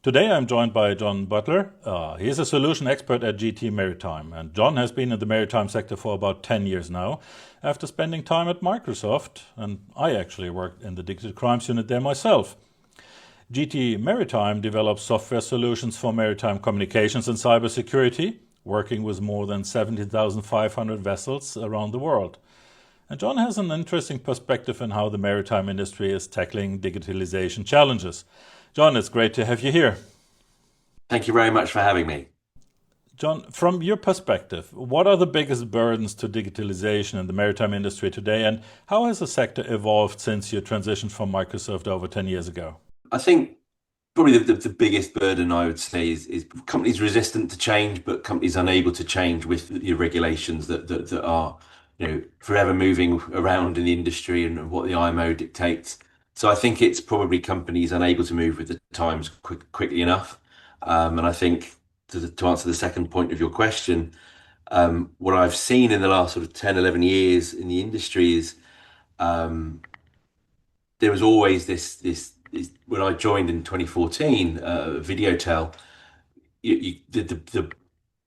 Today I'm joined by Jon Butler. He is a solution expert at GT Maritime, and Jon has been in the maritime sector for about 10 years now, after spending time at Microsoft, and I actually worked in the digital crimes unit there myself. GT Maritime develops software solutions for maritime communications and cybersecurity, working with more than 17,500 vessels around the world. And Jon has an interesting perspective on how the maritime industry is tackling digitalization challenges. Jon, it's great to have you here. Thank you very much for having me. Jon, from your perspective, what are the biggest burdens to digitalization in the maritime industry today, and how has the sector evolved since your transition from Microsoft over 10 years ago? I think probably the biggest burden I would say is companies resistant to change, but companies unable to change with the regulations that are forever moving around in the industry and what the IMO dictates. So I think it's probably companies unable to move with the times quickly enough. And I think to answer the second point of your question, what I've seen in the last sort of 10, 11 years in the industry is um, there was always this when I joined in 2014, Videotel,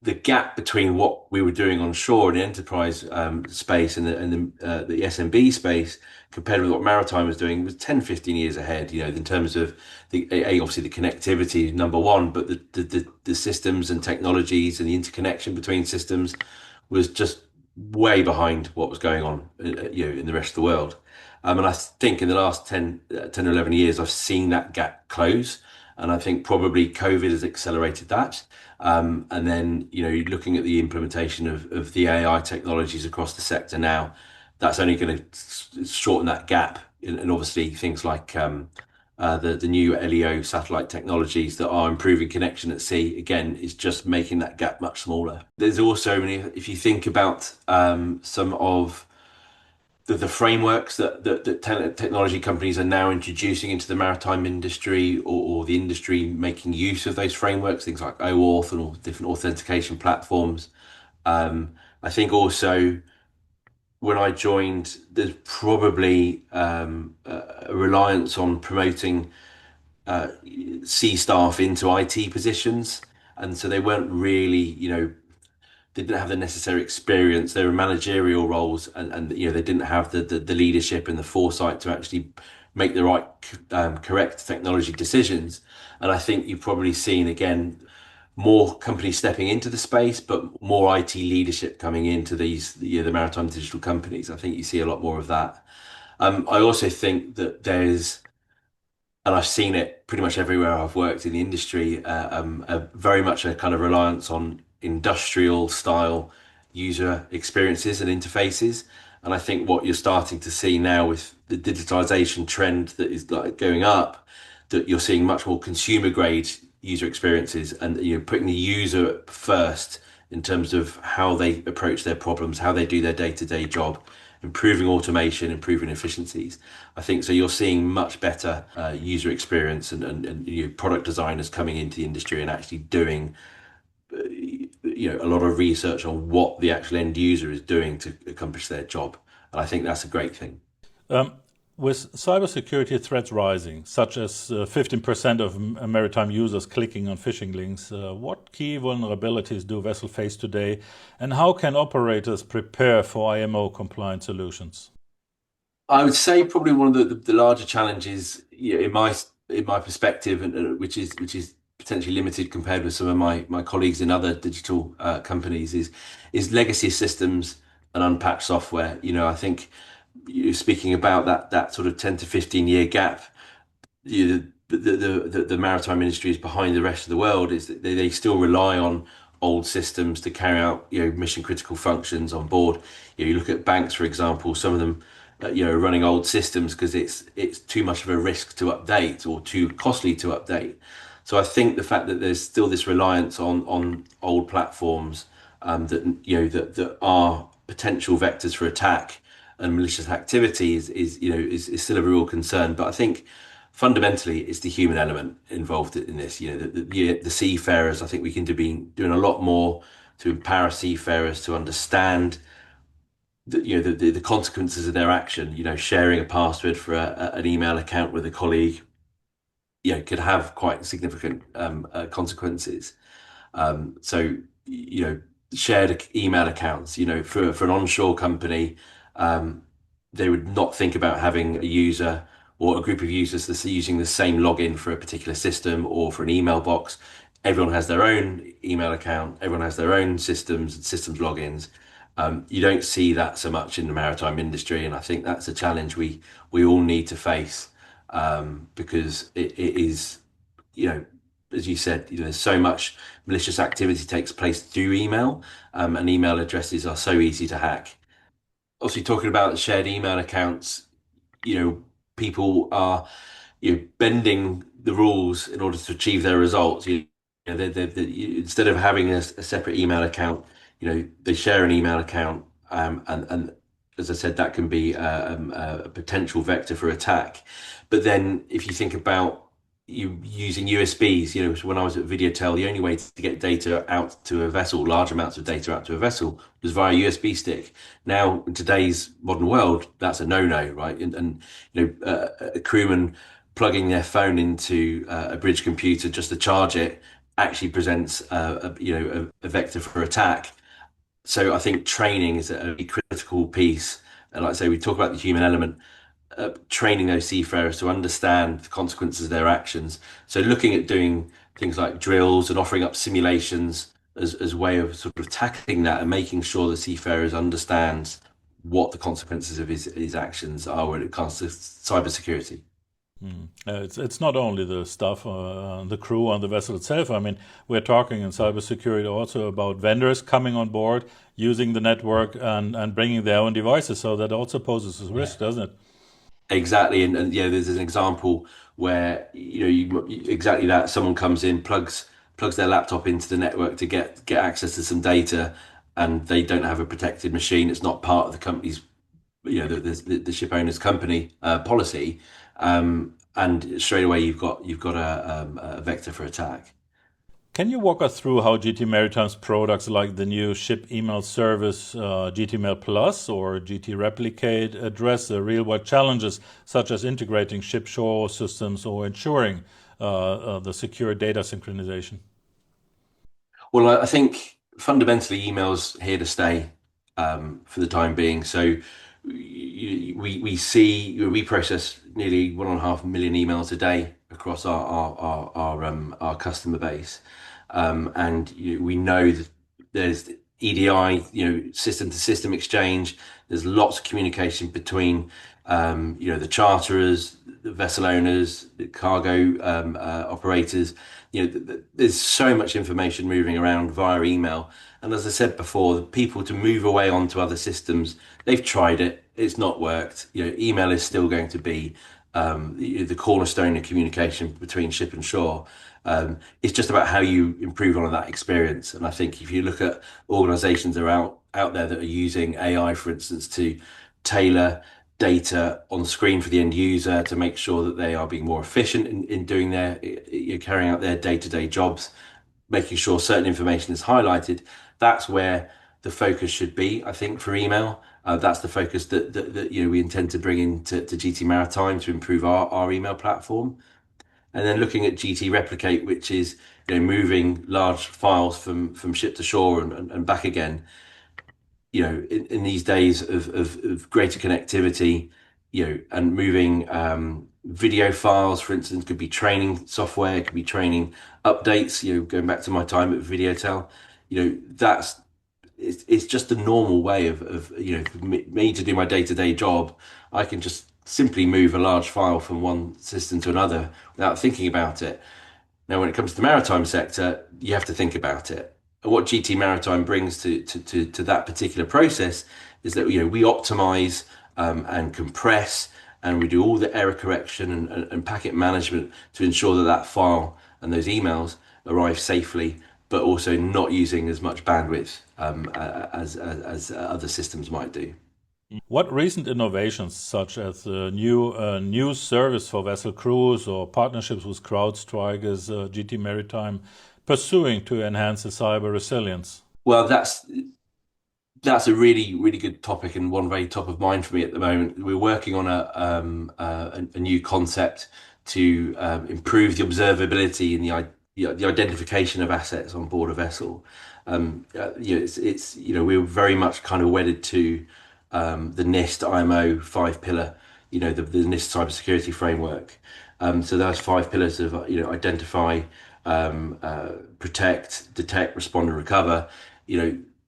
the gap between what we were doing on shore in the enterprise space and the SMB space compared with what maritime was doing was 10, 15 years ahead, in terms of obviously the connectivity number one, but the systems and technologies and the interconnection between systems was just way behind what was going on, in the rest of the world. And I think in the last 10 or 11 years, I've seen that gap close. And I think probably COVID has accelerated that. And then, looking at the implementation of the AI technologies across the sector now, that's only going to shorten that gap. And obviously, things like the new LEO satellite technologies that are improving connection at sea, again, is just making that gap much smaller. There's also, if you think about some of the frameworks that technology companies are now introducing into the maritime industry, or the industry making use of those frameworks, things like OAuth and all different authentication platforms. I think also when I joined, there's probably a reliance on promoting C staff into IT positions. And so they weren't really, they didn't have the necessary experience. They were managerial roles, and they didn't have the leadership and the foresight to actually make the right correct technology decisions. And I think you've probably seen again more companies stepping into the space, but more IT leadership coming into the maritime digital companies. I think you see a lot more of that. I also think that and I've seen it pretty much everywhere I've worked in the industry, very much a kind of reliance on industrial style user experiences and interfaces. And I think what you're starting to see now with the digitalization trend that is like going up, that you're seeing much more consumer grade user experiences, and putting the user first in terms of how they approach their problems, how they do their day-to-day job, improving automation, improving efficiencies. I think so. You're seeing much better user experience, and product designers coming into the industry and actually doing a lot of research on what the actual end user is doing to accomplish their job. And I think that's a great thing. Um, with cybersecurity threats rising, such as 15% of maritime users clicking on phishing links, what key vulnerabilities do vessels face today, and how can operators prepare for IMO compliant solutions? I would say probably one of the larger challenges, in my perspective, and which is potentially limited compared with some of my colleagues in other digital companies, is legacy systems and unpatched software. I think you speaking about that sort of 10 to 15 year gap. The maritime industry is behind the rest of the world. Is that they still rely on old systems to carry out mission critical functions on board. You look at banks, for example. Some of them running old systems because it's too much of a risk to update or too costly to update. So I think the fact that there's still this reliance on old platforms, that are potential vectors for attack and malicious activity is still a real concern. But I think fundamentally it's the human element involved in this. The seafarers. I think we can be doing a lot more to empower seafarers to understand the consequences of their action. Sharing a password for an email account with a colleague, could have quite significant consequences. So, shared email accounts, for an onshore company, um, they would not think about having a user or a group of users that's using the same login for a particular system or for an email box. Everyone has their own email account, everyone has their own systems and systems logins. You don't see that so much in the maritime industry, and I think that's a challenge we all need to face, because it is, you know, as you said, there's so much malicious activity takes place through email, and email addresses are so easy to hack. Obviously, talking about shared email accounts, you know, people are, bending the rules in order to achieve their results. Instead of having a separate email account, they share an email account, and as I said, that can be a potential vector for attack. But then, if you think about you using USBs, so when I was at Videotel, the only way to get data out to a vessel, large amounts of data out to a vessel, was via USB stick. Now, in today's modern world, that's a no-no, right? And a crewman plugging their phone into a bridge computer just to charge it actually presents a vector for attack. So I think training is a critical piece. And like I say, we talk about the human element, training those seafarers to understand the consequences of their actions. So looking at doing things like drills and offering up simulations as a way of sort of tackling that and making sure the seafarers understands what the consequences of his actions are when it comes to cybersecurity. It's not only the stuff, the crew on the vessel itself. I mean, we're talking in cybersecurity also about vendors coming on board, using the network and bringing their own devices. So that also poses a risk, doesn't it? Exactly, and yeah, there's an example where exactly that. Someone comes in, plugs their laptop into the network to get access to some data, and they don't have a protected machine. It's not part of the company's, the ship owner's company policy, and straight away you've got a vector for attack. Can you walk us through how GT Maritime's products like the new ship email service, GT Mail Plus or GT Replicate, address the real world challenges such as integrating ship shore systems or ensuring the secure data synchronization? Well, I think fundamentally email's here to stay, for the time being. So we process nearly 1.5 million emails a day across our customer base, and we know that there's EDI, system to system exchange. There's lots of communication between the charterers, the vessel owners, the cargo operators. There's so much information moving around via email. And as I said before, people to move away onto other systems, they've tried it, it's not worked. Email is still going to be the cornerstone of communication between ship and shore. It's just about how you improve on that experience. And I think if you look at organizations that are out there that are using AI, for instance, to tailor data on screen for the end user to make sure that they are being more efficient in doing their carrying out their day-to-day jobs, making sure certain information is highlighted. That's where the focus should be, I think, for email. That's the focus that we intend to bring into GT Maritime to improve our email platform. And then looking at GT Replicate, which is moving large files from ship to shore and back again. In these days of greater connectivity, and moving video files, for instance, could be training software, could be training updates. Going back to my time at Videotel, that's it's just a normal way of for me to do my day-to-day job. I can just simply move a large file from one system to another without thinking about it. Now, when it comes to the maritime sector, you have to think about it. And what GT Maritime brings to that particular process is that we optimize, and compress, and we do all the error correction and packet management to ensure that that file and those emails arrive safely, but also not using as much bandwidth as other systems might do. What recent innovations, such as the new news service for vessel crews or partnerships with CrowdStrike, is GT Maritime pursuing to enhance the cyber resilience? Well, that's a really, really good topic and one very top of mind for me at the moment. We're working on a new concept to improve the observability and the identification of assets on board a vessel. It's we're very much kind of wedded to the NIST IMO five pillar, the NIST cybersecurity framework. So those five pillars of identify, protect, detect, respond, and recover.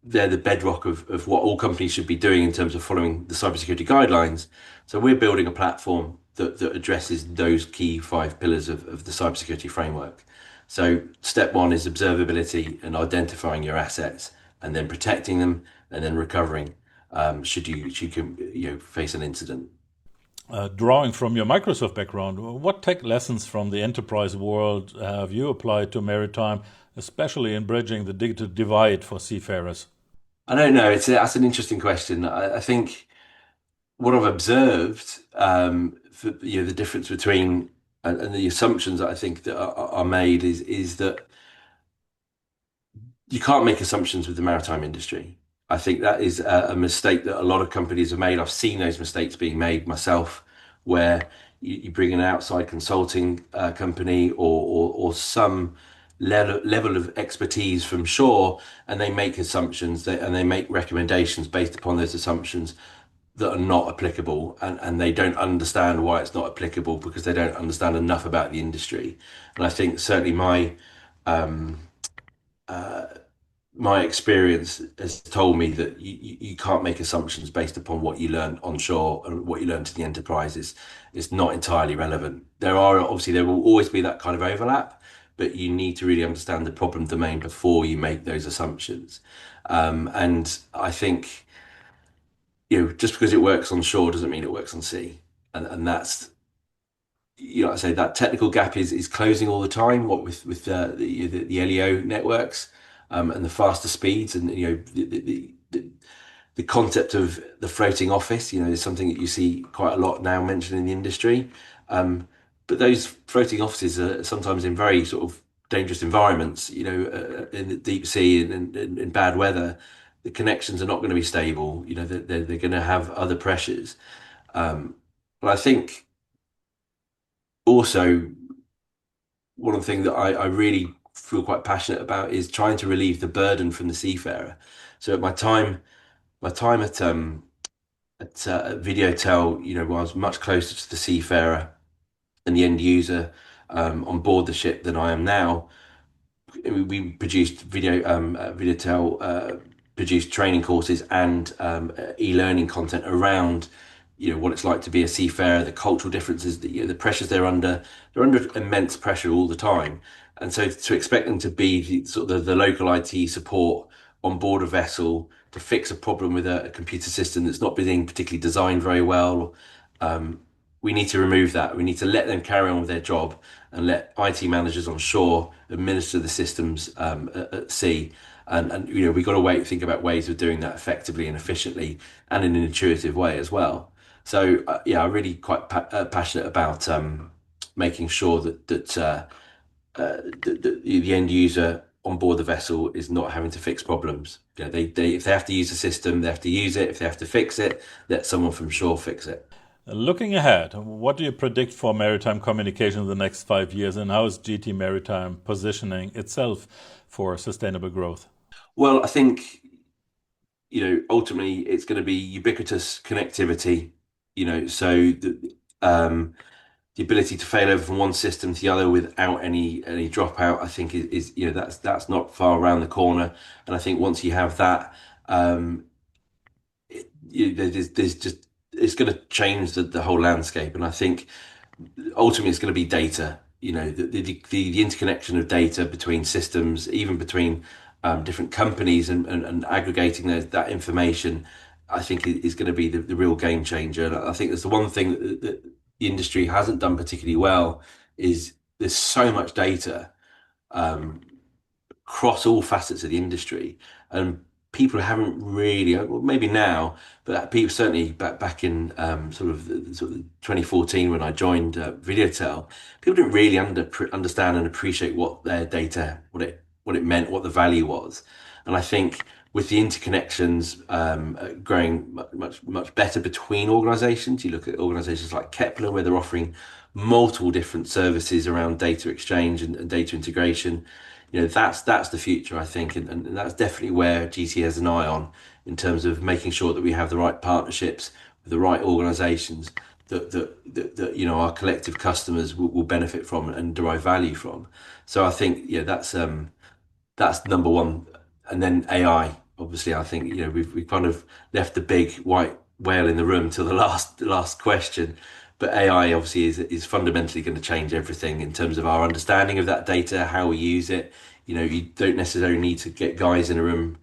They're the bedrock of what all companies should be doing in terms of following the cybersecurity guidelines. So we're building a platform that addresses those key five pillars of the cybersecurity framework. So step one is observability and identifying your assets, and then protecting them, and then recovering should you face an incident. Drawing from your Microsoft background, what tech lessons from the enterprise world have you applied to maritime, especially in bridging the digital divide for seafarers? I don't know. That's an interesting question. I think what I've observed, for, the difference between and the assumptions that I think that are made is that you can't make assumptions with the maritime industry. I think that is a mistake that a lot of companies have made. I've seen those mistakes being made myself, where you bring an outside consulting company or some level of expertise from shore, and they make assumptions and they make recommendations based upon those assumptions that are not applicable, and they don't understand why it's not applicable because they don't understand enough about the industry. And I think certainly my experience has told me that you can't make assumptions based upon what you learn onshore, and what you learn to the enterprise is not entirely relevant. There will always be that kind of overlap, but you need to really understand the problem domain before you make those assumptions. And I think, just because it works on shore doesn't mean it works on sea. And that's, I say that technical gap is closing all the time. What with the LEO networks, and the faster speeds, and the concept of the floating office, is something that you see quite a lot now mentioned in the industry. But those floating offices are sometimes in very sort of dangerous environments, in the deep sea and in bad weather. The connections are not going to be stable. They're going to have other pressures. But I think also one of the things that I really feel quite passionate about is trying to relieve the burden from the seafarer. So at my time at Videotel, I was much closer to the seafarer and the end user on board the ship than I am now. We produced Videotel produced training courses and e-learning content around what it's like to be a seafarer, the cultural differences, the pressures they're under immense pressure all the time. And so to expect them to be the local IT support on board a vessel to fix a problem with a computer system that's not being particularly designed very well, we need to remove that. We need to let them carry on with their job and let IT managers on shore administer the systems at sea. And we've got to think about ways of doing that effectively and efficiently and in an intuitive way as well. So yeah, I'm really quite passionate about making sure that the end user on board the vessel is not having to fix problems. If they have to use the system, they have to use it. If they have to fix it, let someone from shore fix it. Looking ahead, what do you predict for maritime communication in the next 5 years, and how is GT Maritime positioning itself for sustainable growth? Well, I think, ultimately it's going to be ubiquitous connectivity, so the ability to fail over from one system to the other without any dropout, I think is that's not far around the corner. And I think once you have that, there's just it's going to change the whole landscape. And I think ultimately it's going to be data. The interconnection of data between systems, even between different companies, and aggregating that information, I think is going to be the real game changer. And I think that's the one thing that the industry hasn't done particularly well is there's so much data across all facets of the industry, and people haven't really, well, maybe now, but people certainly back in sort of 2014 when I joined Videotel, people didn't really understand and appreciate what their data, what it meant, what the value was. And I think with the interconnections growing much better between organizations. You look at organizations like Kepler, where they're offering multiple different services around data exchange and data integration. That's the future, I think, and that's definitely where GT has an eye on, in terms of making sure that we have the right partnerships with the right organizations that our collective customers will benefit from and derive value from. So I think, that's number one. And then AI, obviously, I think, we've kind of left the big white whale in the room till the last question. But AI obviously is fundamentally going to change everything in terms of our understanding of that data, how we use it. You don't necessarily need to get guys in a room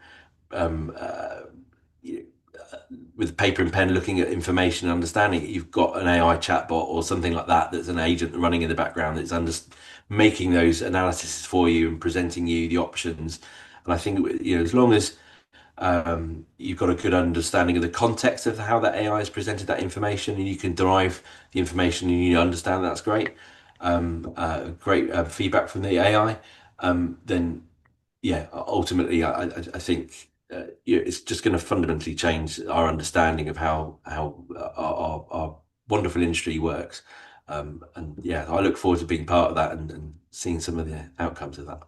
with paper and pen looking at information and understanding it. You've got an AI chatbot or something like that that's an agent running in the background that's making those analyses for you and presenting you the options. And I think, as long as you've got a good understanding of the context of how that AI has presented that information, and you can derive the information and you understand, that's great. Great feedback from the AI. Then yeah, ultimately, I think it's just going to fundamentally change our understanding of how our wonderful industry works. And yeah, I look forward to being part of that and seeing some of the outcomes of that.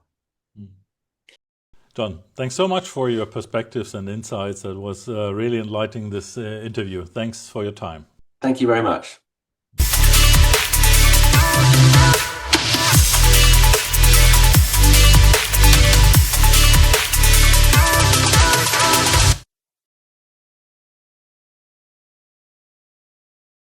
Jon, thanks so much for your perspectives and insights. That was really enlightening, this interview. Thanks for your time. Thank you very much.